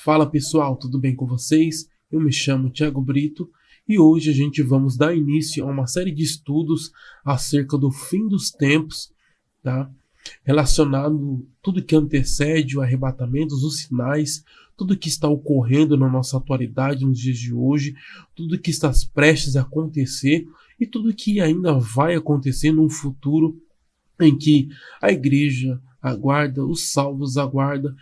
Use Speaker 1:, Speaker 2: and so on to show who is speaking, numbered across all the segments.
Speaker 1: Fala pessoal, tudo bem com vocês? Eu me chamo Thiago Brito e hoje a gente vamos dar início a uma série de estudos acerca do fim dos tempos, tá? Relacionado tudo que antecede o arrebatamento, os sinais, tudo que está ocorrendo na nossa atualidade nos dias de hoje, tudo que está prestes a acontecer e tudo que ainda vai acontecer no futuro em que a igreja aguarda, os salvos aguardam,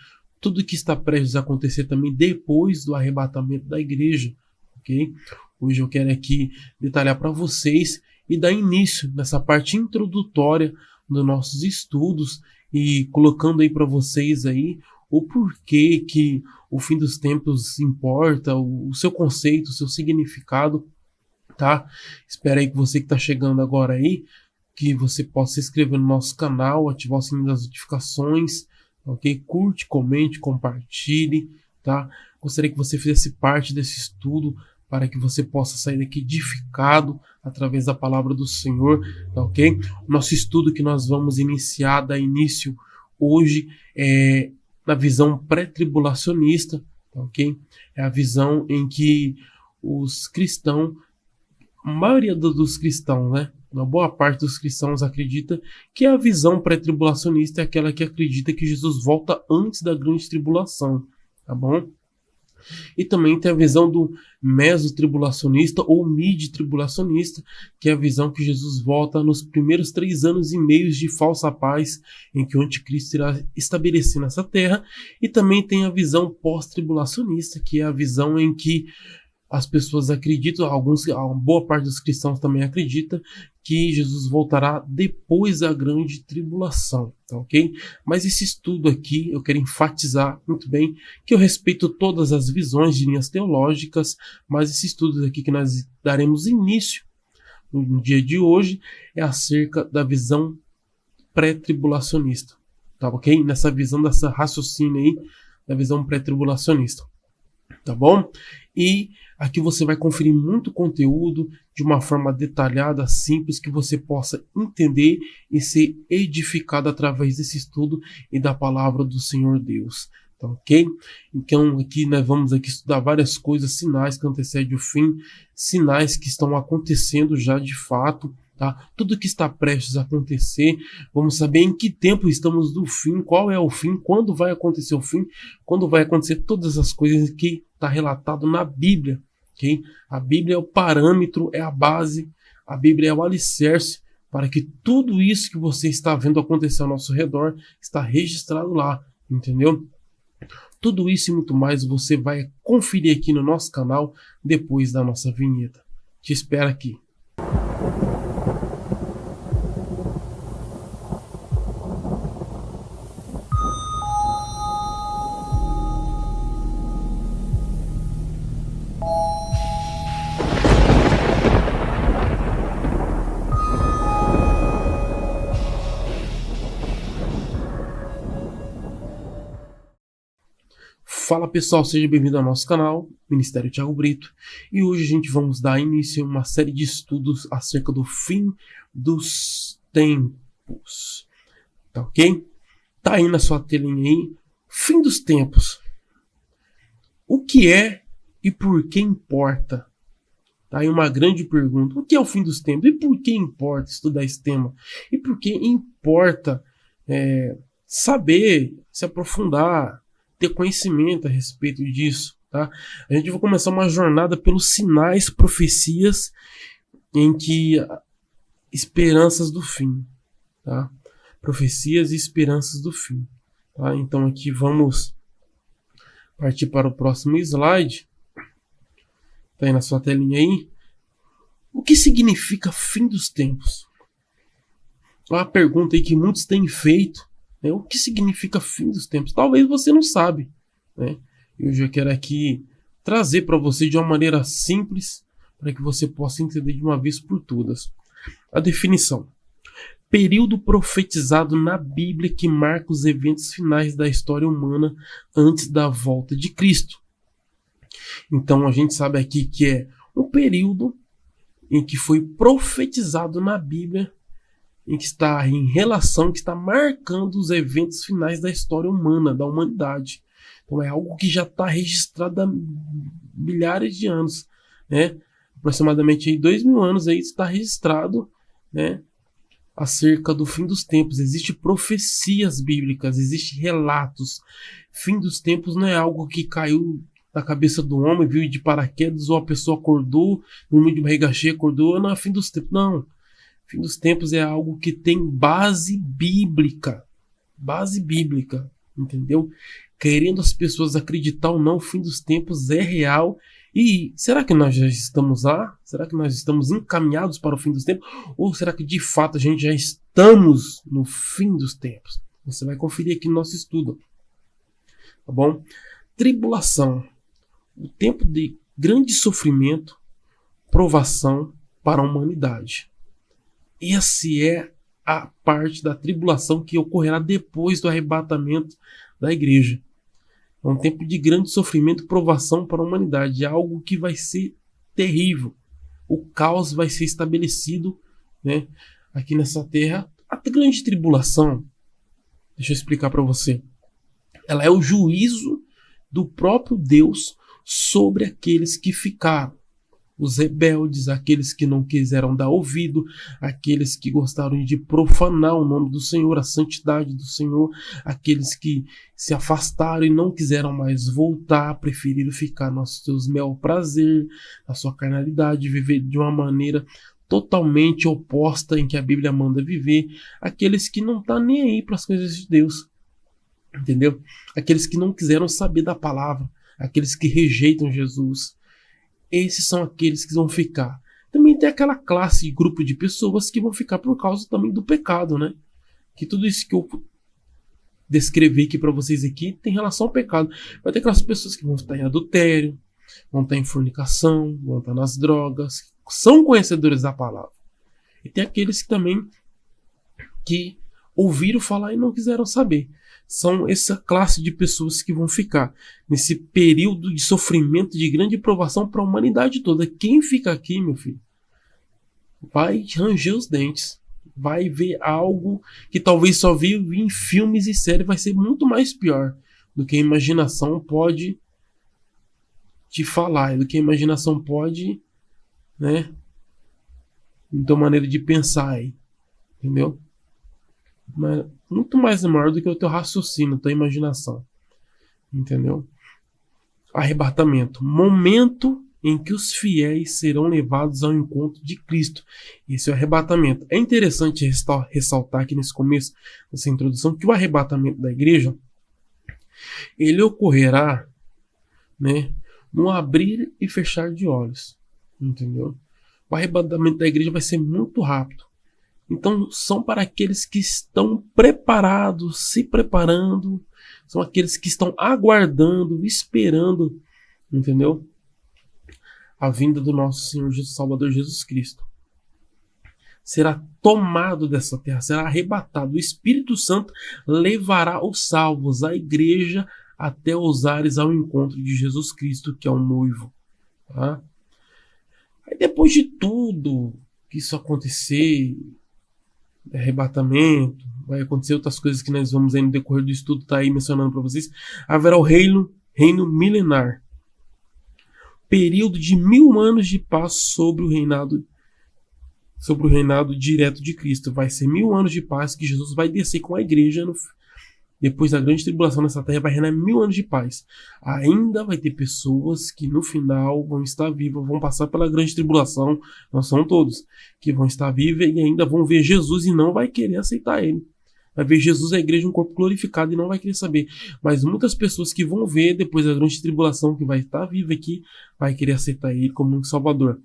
Speaker 1: tudo que está prestes a acontecer também depois do arrebatamento da igreja, ok? Hoje eu quero aqui detalhar para vocês e dar início nessa parte introdutória dos nossos estudos e colocando aí para vocês aí o porquê que o fim dos tempos importa, o seu conceito, o seu significado, tá? Espero aí que você que está chegando agora aí, que você possa se inscrever no nosso canal, ativar o sininho das notificações, ok? Curte, comente, compartilhe, tá? Gostaria que você fizesse parte desse estudo para que você possa sair daqui edificado através da palavra do Senhor, tá ok? O nosso estudo que nós vamos iniciar, dar início hoje, é na visão pré-tribulacionista, tá ok? É a visão em que os cristãos, a maioria dos cristãos, né? Uma boa parte dos cristãos acredita que a visão pré-tribulacionista é aquela que acredita que Jesus volta antes da grande tribulação, tá bom? E também tem a visão do mesotribulacionista ou mid-tribulacionista, que é a visão que Jesus volta nos primeiros 3 anos e meio de falsa paz, em que o anticristo irá estabelecer nessa terra. E também tem a visão pós-tribulacionista, que é a visão em que as pessoas acreditam, a boa parte dos cristãos também acredita que Jesus voltará depois da grande tribulação, tá ok? Mas esse estudo aqui, eu quero enfatizar muito bem que eu respeito todas as visões de linhas teológicas, mas esse estudo aqui que nós daremos início no dia de hoje é acerca da visão pré-tribulacionista, tá ok? Nessa visão, dessa raciocínio aí, da visão pré-tribulacionista, tá bom? E aqui você vai conferir muito conteúdo de uma forma detalhada, simples, que você possa entender e ser edificado através desse estudo e da palavra do Senhor Deus, tá ok? Então aqui nós vamos aqui estudar várias coisas, sinais que antecedem o fim, sinais que estão acontecendo já de fato, tá? Tudo que está prestes a acontecer, vamos saber em que tempo estamos do fim, qual é o fim, quando vai acontecer o fim, quando vai acontecer todas as coisas que está relatado na Bíblia, ok? A Bíblia é o parâmetro, é a base, a Bíblia é o alicerce para que tudo isso que você está vendo acontecer ao nosso redor está registrado lá, entendeu? Tudo isso e muito mais você vai conferir aqui no nosso canal depois da nossa vinheta. Te espero aqui. Fala pessoal, seja bem-vindo ao nosso canal, Ministério Thiago Brito, e hoje a gente vamos dar início a uma série de estudos acerca do fim dos tempos, tá ok? Tá aí na sua telinha aí, fim dos tempos. O que é e por que importa? Tá aí uma grande pergunta, o que é o fim dos tempos? E por que importa estudar esse tema? E por que importa saber, se aprofundar, ter conhecimento a respeito disso, tá? A gente vai começar uma jornada pelos sinais, profecias em que esperanças do fim, tá? Profecias e esperanças do fim, tá? Então aqui vamos partir para o próximo slide. Tá aí na sua telinha aí. O que significa fim dos tempos? Uma pergunta aí que muitos têm feito. O que significa fim dos tempos? Talvez você não sabe, né? Eu já quero aqui trazer para você de uma maneira simples, para que você possa entender de uma vez por todas. A definição: período profetizado na Bíblia que marca os eventos finais da história humana antes da volta de Cristo. Então a gente sabe aqui que é um período em que foi profetizado na Bíblia, em que está em relação, que está marcando os eventos finais da história humana, da humanidade. Então é algo que já está registrado há milhares de anos, né? Aproximadamente aí 2000 anos aí está registrado, né, acerca do fim dos tempos. Existem profecias bíblicas, existem relatos. Fim dos tempos não é algo que caiu na cabeça do homem, viu de paraquedas, ou a pessoa acordou, dormiu de barriga cheia, acordou, não é fim dos tempos, não. Fim dos tempos é algo que tem base bíblica, entendeu? Querendo as pessoas acreditar ou não, o fim dos tempos é real. E será que nós já estamos lá? Será que nós estamos encaminhados para o fim dos tempos? Ou será que de fato a gente já estamos no fim dos tempos? Você vai conferir aqui no nosso estudo. Tá bom? Tribulação. O tempo de grande sofrimento, provação para a humanidade. Essa é a parte da tribulação que ocorrerá depois do arrebatamento da igreja. É um tempo de grande sofrimento e provação para a humanidade. É algo que vai ser terrível. O caos vai ser estabelecido, né, aqui nessa terra. A grande tribulação, deixa eu explicar para você. Ela é o juízo do próprio Deus sobre aqueles que ficaram. Os rebeldes, aqueles que não quiseram dar ouvido, aqueles que gostaram de profanar o nome do Senhor, a santidade do Senhor, aqueles que se afastaram e não quiseram mais voltar, preferiram ficar nos seus mel prazer, na sua carnalidade, viver de uma maneira totalmente oposta em que a Bíblia manda viver, aqueles que não estão nem aí para as coisas de Deus, entendeu? Aqueles que não quiseram saber da palavra, aqueles que rejeitam Jesus. Esses são aqueles que vão ficar. Também tem aquela classe, grupo de pessoas que vão ficar por causa também do pecado, né? Que tudo isso que eu descrevi aqui para vocês aqui tem relação ao pecado. Vai ter aquelas pessoas que vão estar em adultério, vão estar em fornicação, vão estar nas drogas, são conhecedores da palavra. E tem aqueles que também que ouviram falar e não quiseram saber. São essa classe de pessoas que vão ficar nesse período de sofrimento, de grande provação para a humanidade toda. Quem fica aqui, meu filho, vai ranger os dentes, vai ver algo que talvez só viu em filmes e séries, vai ser muito mais pior do que a imaginação pode te falar, do que a imaginação pode, né, então maneira de pensar aí, entendeu? Mas muito mais maior do que o teu raciocínio, tua imaginação, entendeu? Arrebatamento, momento em que os fiéis serão levados ao encontro de Cristo. Esse é o arrebatamento. É interessante ressaltar aqui nesse começo dessa introdução que o arrebatamento da igreja ele ocorrerá, né, no abrir e fechar de olhos, entendeu? O arrebatamento da igreja vai ser muito rápido. Então são para aqueles que estão preparados, se preparando, são aqueles que estão aguardando, esperando, entendeu? A vinda do nosso Senhor Jesus, Salvador Jesus Cristo. Será tomado dessa terra, será arrebatado. O Espírito Santo levará os salvos, a igreja, até os ares ao encontro de Jesus Cristo, que é o noivo. Tá? Aí depois de tudo que isso acontecer, arrebatamento, vai acontecer outras coisas que nós vamos aí no decorrer do estudo tá aí mencionando para vocês, haverá o reino milenar, período de 1000 anos de paz sobre o reinado direto de Cristo. Vai ser 1000 anos de paz que Jesus vai descer com a igreja depois da grande tribulação nessa terra, vai reinar 1000 anos de paz. Ainda vai ter pessoas que no final vão estar vivas, vão passar pela grande tribulação, não são todos, que vão estar vivos e ainda vão ver Jesus e não vai querer aceitar ele. Vai ver Jesus, a igreja, um corpo glorificado e não vai querer saber. Mas muitas pessoas que vão ver depois da grande tribulação, que vai estar viva aqui, vai querer aceitar ele como um salvador.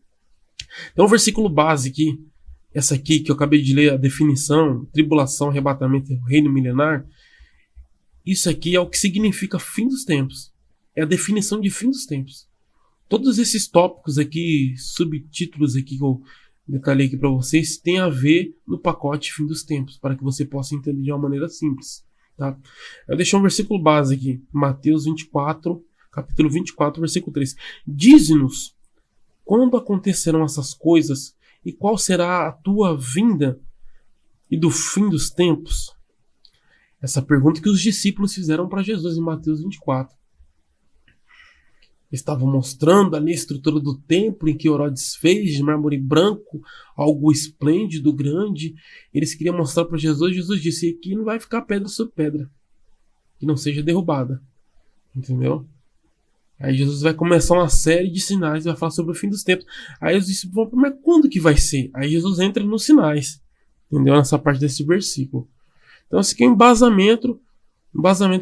Speaker 1: Então o versículo base aqui, essa aqui que eu acabei de ler, a definição, tribulação, arrebatamento, reino milenar, isso aqui é o que significa fim dos tempos. É a definição de fim dos tempos. Todos esses tópicos aqui, subtítulos aqui que eu detalhei aqui para vocês, tem a ver no pacote fim dos tempos, para que você possa entender de uma maneira simples. Tá? Eu deixei um versículo base aqui, Mateus 24, capítulo 24, versículo 3. Dize-nos quando acontecerão essas coisas e qual será a tua vinda e do fim dos tempos. Essa pergunta que os discípulos fizeram para Jesus em Mateus 24. Estava mostrando ali a estrutura do templo em que Herodes fez, de mármore branco, algo esplêndido, grande. Eles queriam mostrar para Jesus. Jesus disse: aqui não vai ficar pedra sobre pedra, que não seja derrubada. Entendeu? Aí Jesus vai começar uma série de sinais, vai falar sobre o fim dos tempos. Aí os discípulos vão, mas quando que vai ser? Aí Jesus entra nos sinais, entendeu? Nessa parte desse versículo. Então esse aqui é um embasamento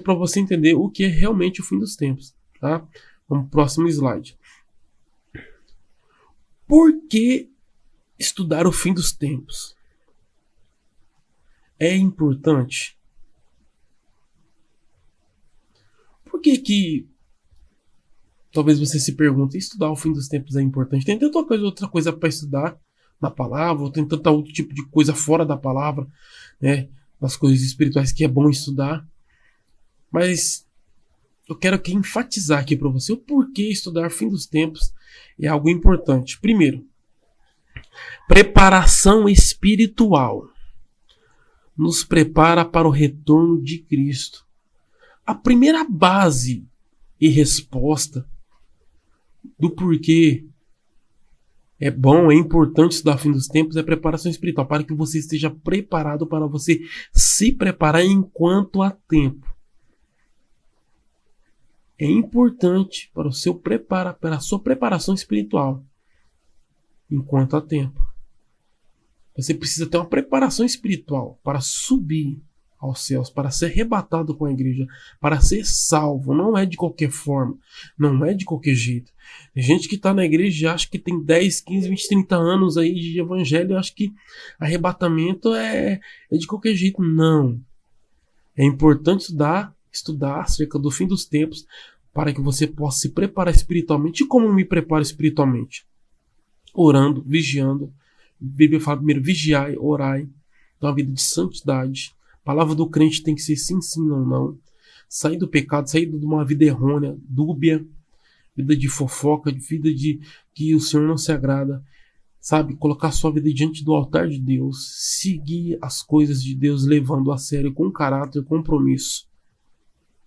Speaker 1: para você entender o que é realmente o fim dos tempos, tá? Vamos pro próximo slide. Por que estudar o fim dos tempos é importante? Por que talvez você se pergunte, estudar o fim dos tempos é importante? Tem tanta outra coisa para estudar na palavra, ou tem tanto outro tipo de coisa fora da palavra, né? Das coisas espirituais que é bom estudar. Mas eu quero aqui enfatizar aqui para você o porquê estudar o fim dos tempos é algo importante. Primeiro, preparação espiritual nos prepara para o retorno de Cristo. A primeira base e resposta do porquê é bom, é importante estudar o fim dos tempos é preparação espiritual, para que você esteja preparado, para você se preparar enquanto há tempo. É importante para a sua preparação espiritual enquanto há tempo. Você precisa ter uma preparação espiritual para subir aos céus, para ser arrebatado com a igreja, para ser salvo. Não é de qualquer forma, não é de qualquer jeito. Tem gente que está na igreja e acha que tem 10, 15, 20, 30 anos aí de evangelho e acha que arrebatamento é de qualquer jeito. Não. É importante estudar acerca do fim dos tempos para que você possa se preparar espiritualmente. E como me preparo espiritualmente? Orando, vigiando. A Bíblia fala primeiro, vigiai, orai. Então, uma vida de santidade. A palavra do crente tem que ser sim, sim, não, não. Sair do pecado, sair de uma vida errônea, dúbia, vida de fofoca, vida de que o Senhor não se agrada. Sabe, colocar sua vida diante do altar de Deus, seguir as coisas de Deus, levando a sério, com caráter, compromisso.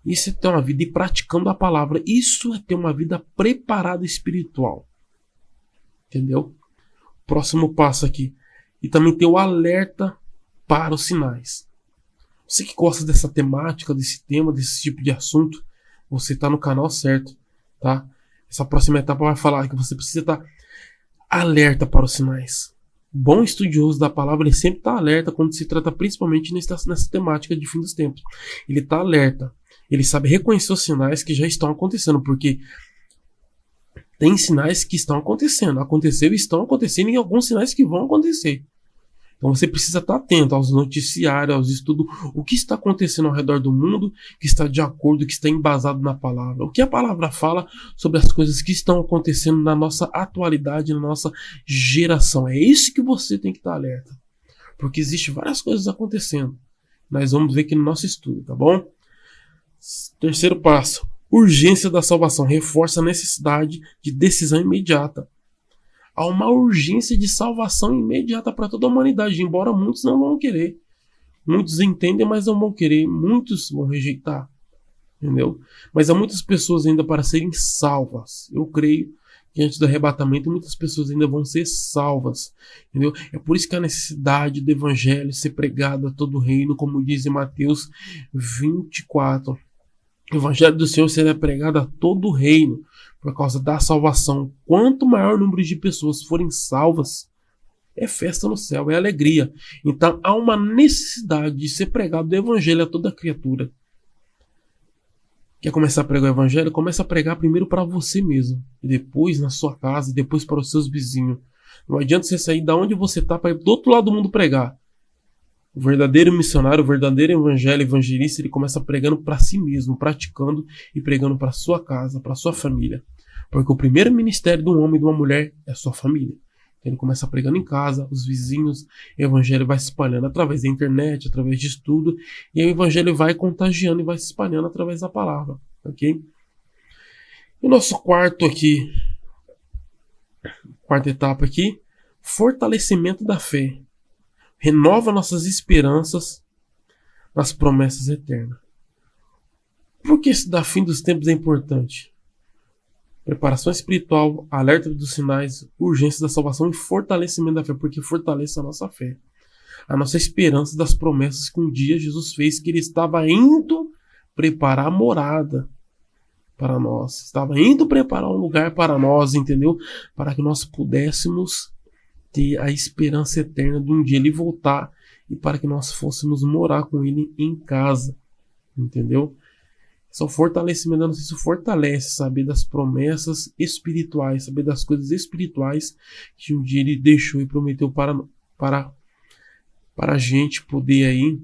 Speaker 1: Isso é ter uma vida e praticando a palavra. Isso é ter uma vida preparada espiritual. Entendeu? Próximo passo aqui. E também ter o alerta para os sinais. Você que gosta dessa temática, desse tema, desse tipo de assunto, você está no canal certo, tá? Essa próxima etapa vai falar que você precisa estar alerta para os sinais. O bom estudioso da palavra, ele sempre está alerta quando se trata principalmente nessa temática de fim dos tempos. Ele está alerta. Ele sabe reconhecer os sinais que já estão acontecendo, porque tem sinais que estão acontecendo. Aconteceu e estão acontecendo, e alguns sinais que vão acontecer. Então você precisa estar atento aos noticiários, aos estudos, o que está acontecendo ao redor do mundo, que está de acordo, que está embasado na palavra. O que a palavra fala sobre as coisas que estão acontecendo na nossa atualidade, na nossa geração. É isso que você tem que estar alerta. Porque existem várias coisas acontecendo. Nós vamos ver aqui no nosso estudo, tá bom? Terceiro passo. Urgência da salvação. Reforça a necessidade de decisão imediata. Há uma urgência de salvação imediata para toda a humanidade, embora muitos não vão querer. Muitos entendem, mas não vão querer. Muitos vão rejeitar. Entendeu? Mas há muitas pessoas ainda para serem salvas. Eu creio que antes do arrebatamento muitas pessoas ainda vão ser salvas. Entendeu? É por isso que a necessidade do evangelho ser pregado a todo o reino, como diz em Mateus 24. O evangelho do Senhor será pregado a todo o reino por causa da salvação. Quanto maior número de pessoas forem salvas, é festa no céu, é alegria. Então há uma necessidade de ser pregado o evangelho a toda criatura. Quer começar a pregar o evangelho? Começa a pregar primeiro para você mesmo, e depois na sua casa, e depois para os seus vizinhos. Não adianta você sair da onde você está para ir do outro lado do mundo pregar. O verdadeiro missionário, o verdadeiro evangelista, ele começa pregando para si mesmo, praticando e pregando para sua casa, para sua família. Porque o primeiro ministério de um homem e de uma mulher é a sua família. Então ele começa pregando em casa, os vizinhos, o evangelho vai se espalhando através da internet, através de estudo, e aí o evangelho vai contagiando e vai se espalhando através da palavra, ok? E o nosso quarta etapa aqui, fortalecimento da fé. Renova nossas esperanças nas promessas eternas. Por que estudar fim dos tempos é importante? Preparação espiritual, alerta dos sinais, urgência da salvação e fortalecimento da fé, porque fortalece a nossa fé. A nossa esperança das promessas que um dia Jesus fez, que ele estava indo preparar a morada para nós. Estava indo preparar um lugar para nós, entendeu? Para que nós pudéssemos ter a esperança eterna de um dia ele voltar e para que nós fôssemos morar com ele em casa, entendeu? Só fortalecimento, não sei se fortalece, saber das promessas espirituais, saber das coisas espirituais que um dia ele deixou e prometeu para a gente poder aí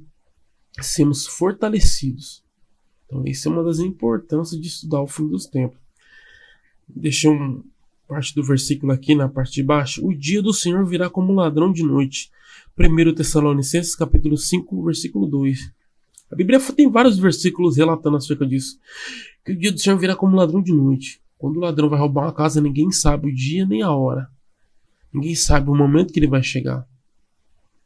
Speaker 1: sermos fortalecidos. Então, isso é uma das importâncias de estudar o fim dos tempos. Deixei uma parte do versículo aqui na parte de baixo. O dia do Senhor virá como um ladrão de noite. 1 Tessalonicenses, capítulo 5, versículo 2. A Bíblia tem vários versículos relatando acerca disso. Que o dia do Senhor virá como um ladrão de noite. Quando o ladrão vai roubar uma casa, ninguém sabe o dia nem a hora. Ninguém sabe o momento que ele vai chegar.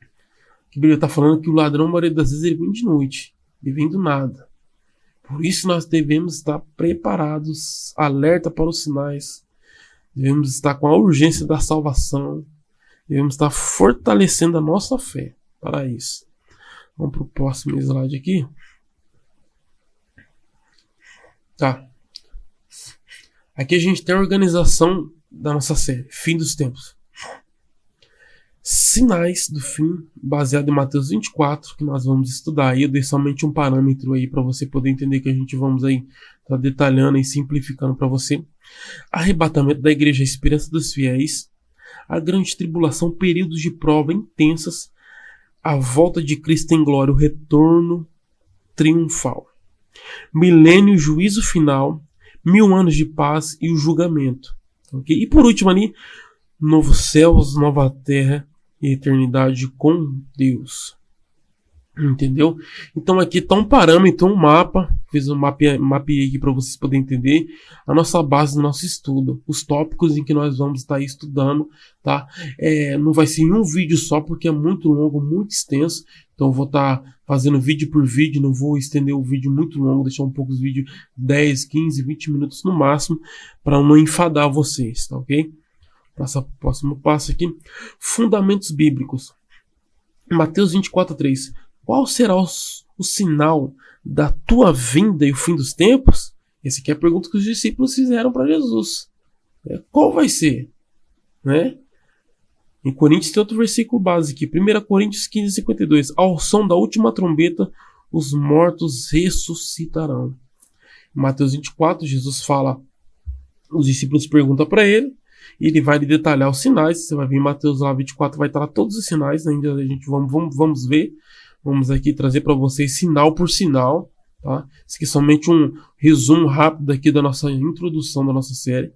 Speaker 1: A Bíblia está falando que o ladrão, a maioria das vezes, ele vem de noite. Ele vem do nada. Por isso nós devemos estar preparados, alerta para os sinais. Devemos estar com a urgência da salvação. Devemos estar fortalecendo a nossa fé para isso. Vamos para o próximo slide aqui. Tá. Aqui a gente tem a organização da nossa série, Fim dos Tempos. Sinais do fim, baseado em Mateus 24, que nós vamos estudar aí. Eu dei somente um parâmetro aí para você poder entender que a gente vamos aí tá detalhando e simplificando para você. Arrebatamento da igreja, a esperança dos fiéis. A grande tribulação, períodos de prova intensas. A volta de Cristo em glória, o retorno triunfal. Milênio, juízo final. 1000 anos de paz e o julgamento. Okay? E por último ali, novos céus, nova terra e eternidade com Deus. Entendeu? Então aqui está um parâmetro, um mapa. Fiz um mapeei aqui para vocês poderem entender a nossa base do nosso estudo. Os tópicos em que nós vamos estar estudando. Tá? Não vai ser em um vídeo só, porque é muito longo, muito extenso. Então eu vou estar fazendo vídeo por vídeo. Não vou estender o vídeo muito longo. Deixar um pouco os vídeos 10, 15, 20 minutos no máximo. Para não enfadar vocês. Tá ok? Próximo passo aqui. Fundamentos bíblicos. Mateus 24:3. Qual será o sinal da tua vinda e o fim dos tempos? Essa aqui é a pergunta que os discípulos fizeram para Jesus. Qual vai ser? Né? Em Coríntios tem outro versículo básico aqui. 1 Coríntios 15:52. Ao som da última trombeta, os mortos ressuscitarão. Em Mateus 24, Jesus fala, os discípulos perguntam para ele, e ele vai detalhar os sinais. Você vai ver em Mateus lá 24, vai estar todos os sinais. Ainda a gente vamos ver. Vamos aqui trazer para vocês sinal por sinal. Tá? Isso aqui é somente um resumo rápido aqui da nossa introdução da nossa série.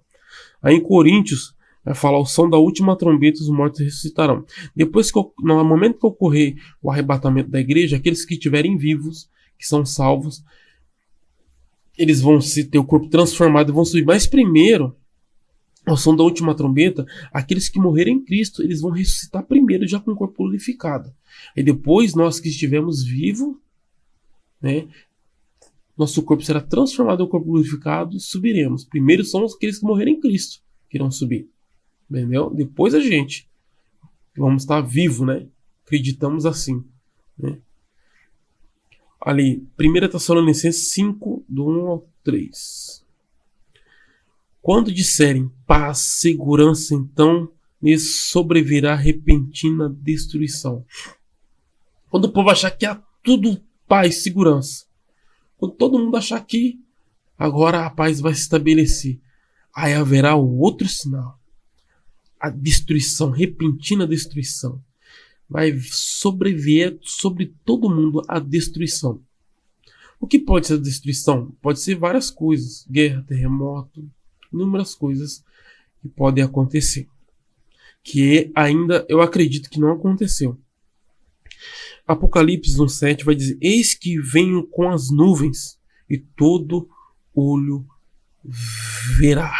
Speaker 1: Aí em Coríntios, vai falar o som da última trombeta, os mortos ressuscitarão. Depois no momento que ocorrer o arrebatamento da igreja, aqueles que estiverem vivos, que são salvos, eles vão ter o corpo transformado e vão subir. Mas primeiro, ao som da última trombeta, aqueles que morrerem em Cristo, eles vão ressuscitar primeiro, já com o corpo glorificado. E depois, nós que estivermos vivos, né, nosso corpo será transformado em um corpo glorificado e subiremos. Primeiro são aqueles que morrerem em Cristo, que irão subir. Entendeu? Depois a gente vamos estar vivos, né? Acreditamos assim. Né? Ali, 1 Tessalonicenses 5, do 1 ao 3. Quando disserem paz, segurança, então lhes sobrevirá repentina destruição. Quando o povo achar que há tudo paz, segurança. Quando todo mundo achar que agora a paz vai se estabelecer, aí haverá o outro sinal. A destruição, repentina destruição. Vai sobreviver sobre todo mundo a destruição. O que pode ser a destruição? Pode ser várias coisas. Guerra, terremoto, inúmeras coisas que podem acontecer. Que ainda eu acredito que não aconteceu. Apocalipse 1:7 vai dizer: eis que venho com as nuvens e todo olho verá.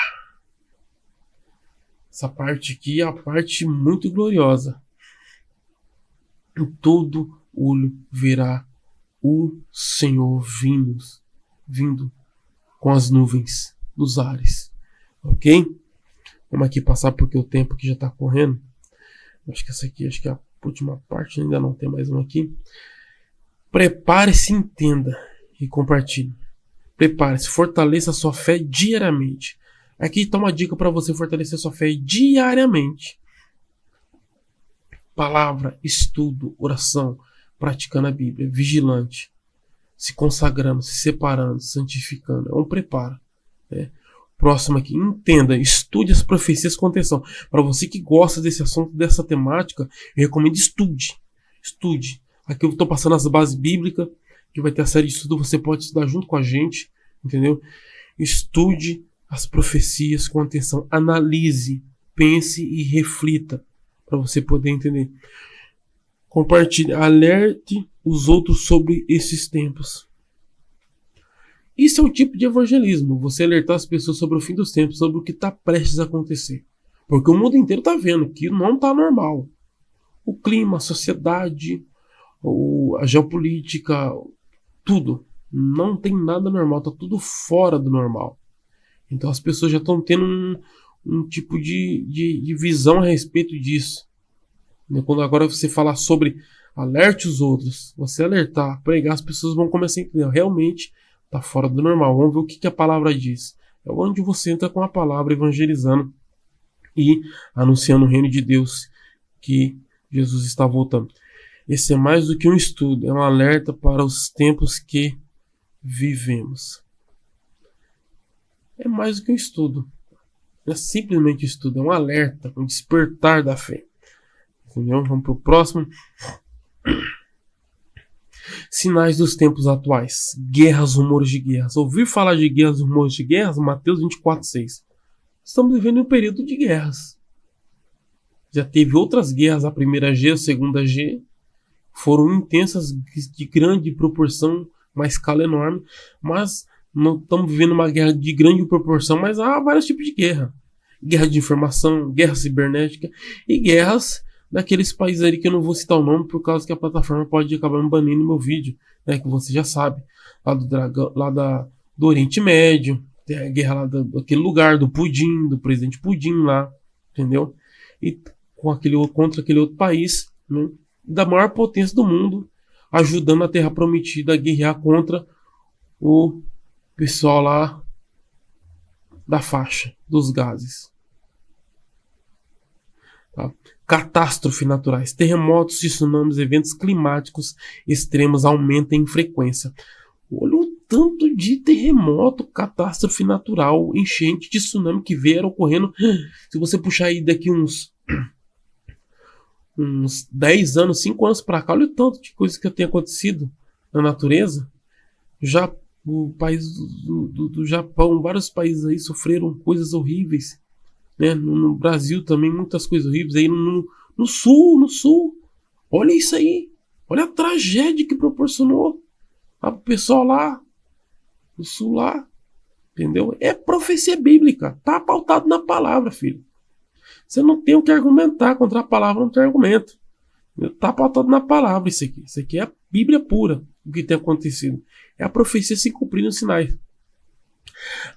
Speaker 1: Essa parte aqui é a parte muito gloriosa. E todo olho verá o Senhor vindo com as nuvens nos ares. Ok? Vamos aqui passar porque o tempo aqui já está correndo. Acho que essa aqui, acho que é a última parte, ainda não tem mais uma aqui. Prepare-se, entenda e compartilhe. Prepare-se, fortaleça a sua fé diariamente. Aqui está uma dica para você fortalecer a sua fé diariamente. Palavra, estudo, oração, praticando a Bíblia, vigilante, se consagrando, se separando, santificando. É um preparo. Né? Próximo aqui, entenda, estude as profecias com atenção. Para você que gosta desse assunto, dessa temática, eu recomendo estude. Estude. Aqui eu estou passando as bases bíblicas, que vai ter a série de estudo, você pode estudar junto com a gente, entendeu? Estude as profecias com atenção, analise, pense e reflita, para você poder entender. Compartilhe, alerte os outros sobre esses tempos. Isso é um tipo de evangelismo, você alertar as pessoas sobre o fim dos tempos, sobre o que está prestes a acontecer. Porque o mundo inteiro está vendo que não está normal. O clima, a sociedade, a geopolítica, tudo. Não tem nada normal, está tudo fora do normal. Então as pessoas já estão tendo um tipo de visão a respeito disso. Quando agora você falar sobre alerte os outros, você alertar, pregar, as pessoas vão começar a entender. Realmente está fora do normal. Vamos ver o que a palavra diz. É onde você entra com a palavra evangelizando e anunciando o reino de Deus, que Jesus está voltando. Esse é mais do que um estudo, é um alerta para os tempos que vivemos. É mais do que um estudo. Não é simplesmente estudo, é um alerta, um despertar da fé. Entendeu? Vamos para o próximo. Sinais dos tempos atuais. Guerras, rumores de guerras. Ouvir falar de guerras, rumores de guerras? Mateus 24:6. Estamos vivendo um período de guerras. Já teve outras guerras, a primeira G, a segunda G. Foram intensas, de grande proporção, uma escala enorme. Mas não estamos vivendo uma guerra de grande proporção, mas há vários tipos de guerra. Guerra de informação, guerra cibernética e guerras daqueles países ali que eu não vou citar o nome por causa que a plataforma pode acabar me banindo meu vídeo, né, que você já sabe, lá do dragão, do Oriente Médio, tem a guerra lá daquele lugar do Pudim, do presidente Pudim lá, entendeu? E contra aquele outro país, né, da maior potência do mundo, ajudando a Terra Prometida a guerrear contra o pessoal lá da faixa dos gases. Tá? Catástrofe naturais, terremotos, tsunamis, eventos climáticos extremos aumentam em frequência. Olha o tanto de terremoto, catástrofe natural, enchente, de tsunami que vieram ocorrendo. Se você puxar aí daqui uns 10 anos, 5 anos para cá, olha o tanto de coisas que tem acontecido na natureza. Já o país do Japão, vários países aí sofreram coisas horríveis. Né? No Brasil também muitas coisas horríveis. Aí no sul, olha isso aí. Olha a tragédia que proporcionou o pessoal lá no sul lá. Entendeu? É profecia bíblica. Tá pautado na palavra, filho. Você não tem o que argumentar contra a palavra, não tem argumento. Tá pautado na palavra isso aqui. Isso aqui é a Bíblia pura, o que tem acontecido. É a profecia se cumprindo os sinais.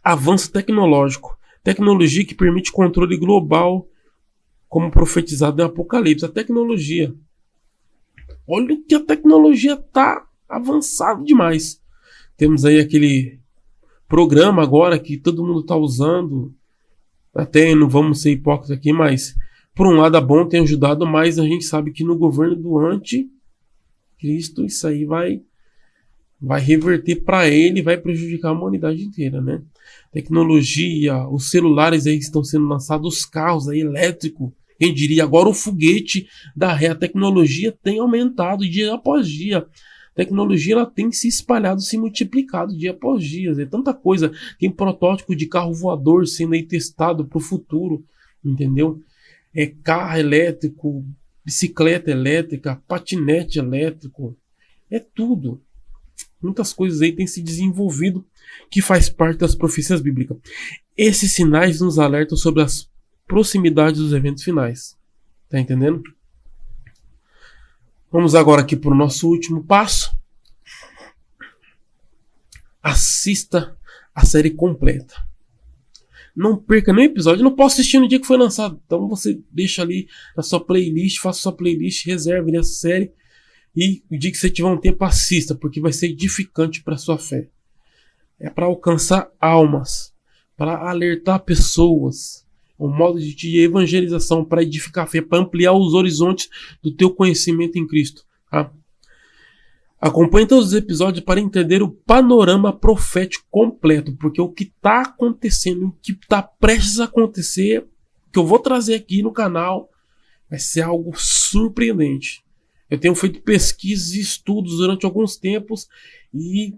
Speaker 1: Avanço tecnológico. Tecnologia que permite controle global, como profetizado em Apocalipse. A tecnologia. Olha que a tecnologia tá avançada demais. Temos aí aquele programa agora que todo mundo tá usando. Até não vamos ser hipócritas aqui, mas por um lado é bom, tem ajudado, mas a gente sabe que no governo do anticristo isso aí vai reverter para ele, vai prejudicar a humanidade inteira, né? Tecnologia, os celulares aí que estão sendo lançados, os carros aí elétricos, quem diria, agora o foguete da ré, a tecnologia tem aumentado dia após dia. A tecnologia ela tem se espalhado, se multiplicado dia após dia. É tanta coisa, tem protótipo de carro voador sendo aí testado para o futuro, entendeu? É carro elétrico, bicicleta elétrica, patinete elétrico, é tudo. Muitas coisas aí têm se desenvolvido que faz parte das profecias bíblicas. Esses sinais nos alertam sobre as proximidades dos eventos finais. Tá entendendo? Vamos agora aqui para o nosso último passo. Assista a série completa. não perca nenhum episódio. Eu não posso assistir no dia que foi lançado. Então você deixa ali na sua playlist, faça sua playlist, reserve nessa série. E o dia que você tiver um tempo, assista, porque vai ser edificante para sua fé. É para alcançar almas, para alertar pessoas. Um modo de evangelização, para edificar a fé, para ampliar os horizontes do teu conhecimento em Cristo. Tá? Acompanhe todos os episódios para entender o panorama profético completo, porque o que está acontecendo, o que está prestes a acontecer, que eu vou trazer aqui no canal, vai ser algo surpreendente. Eu tenho feito pesquisas e estudos durante alguns tempos e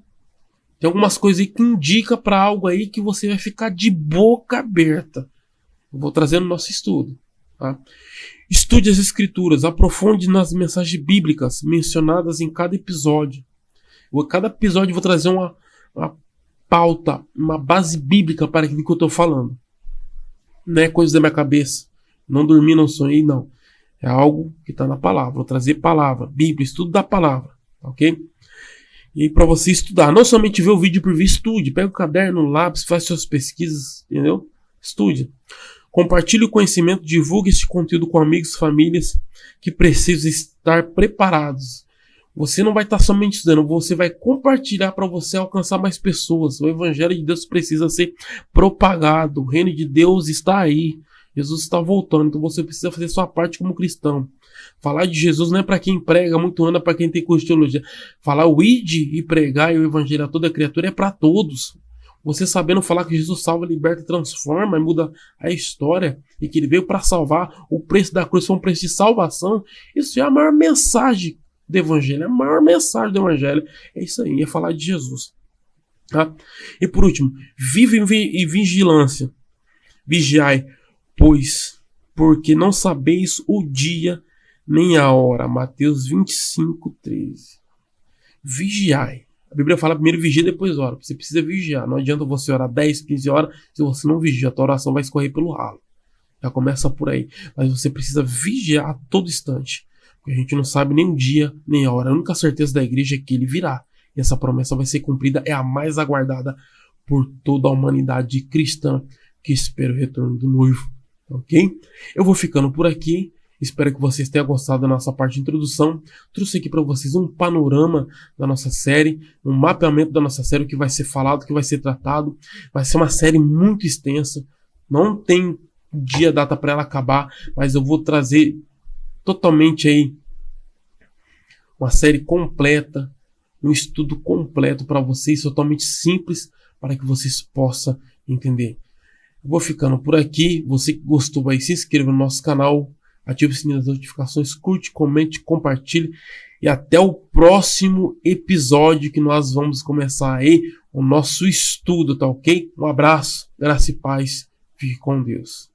Speaker 1: tem algumas coisas aí que indicam para algo aí que você vai ficar de boca aberta. Eu vou trazer no nosso estudo. Tá? Estude as escrituras, aprofunde nas mensagens bíblicas mencionadas em cada episódio. Cada episódio eu vou trazer uma pauta, uma base bíblica para aquilo que eu estou falando. Não é coisa da minha cabeça. Não dormi, não sonhei, não. É algo que está na palavra. Vou trazer palavra, Bíblia, estudo da palavra. Ok? E para você estudar, não somente ver o vídeo por ver, estude. Pega o caderno, o lápis, faz suas pesquisas, entendeu? Estude. Compartilhe o conhecimento, divulgue esse conteúdo com amigos e famílias que precisam estar preparados. Você não vai estar somente estudando, você vai compartilhar para você alcançar mais pessoas. O Evangelho de Deus precisa ser propagado. O reino de Deus está aí. Jesus está voltando, então você precisa fazer sua parte como cristão. Falar de Jesus não é para quem prega muito, anda para quem tem curso de teologia. Falar o id e pregar e o Evangelho a toda criatura é para todos. Você sabendo falar que Jesus salva, liberta, transforma e muda a história e que ele veio para salvar, o preço da cruz foi um preço de salvação. Isso é a maior mensagem do Evangelho, a maior mensagem do Evangelho. É isso aí, é falar de Jesus. Tá? E por último, vive em vigilância. Vigiai, porque não sabeis o dia nem a hora. Mateus 25:13. Vigiai. A Bíblia fala primeiro vigia, depois ora. Você precisa vigiar. Não adianta você orar 10, 15 horas se você não vigia. A tua oração vai escorrer pelo ralo. Já começa por aí. Mas você precisa vigiar a todo instante. Porque a gente não sabe nem o dia, nem a hora. A única certeza da igreja é que ele virá. E essa promessa vai ser cumprida. É a mais aguardada por toda a humanidade cristã que espera o retorno do noivo. Ok? Eu vou ficando por aqui. Espero que vocês tenham gostado da nossa parte de introdução. Trouxe aqui para vocês um panorama da nossa série, um mapeamento da nossa série, o que vai ser falado, o que vai ser tratado. Vai ser uma série muito extensa. Não tem dia, data para ela acabar, mas eu vou trazer totalmente aí uma série completa, um estudo completo para vocês, totalmente simples, para que vocês possam entender. Eu vou ficando por aqui. Você que gostou, vai se inscreva no nosso canal. Ative o sininho das notificações, curte, comente, compartilhe e até o próximo episódio que nós vamos começar aí o nosso estudo, tá ok? Um abraço, graça e paz, fique com Deus.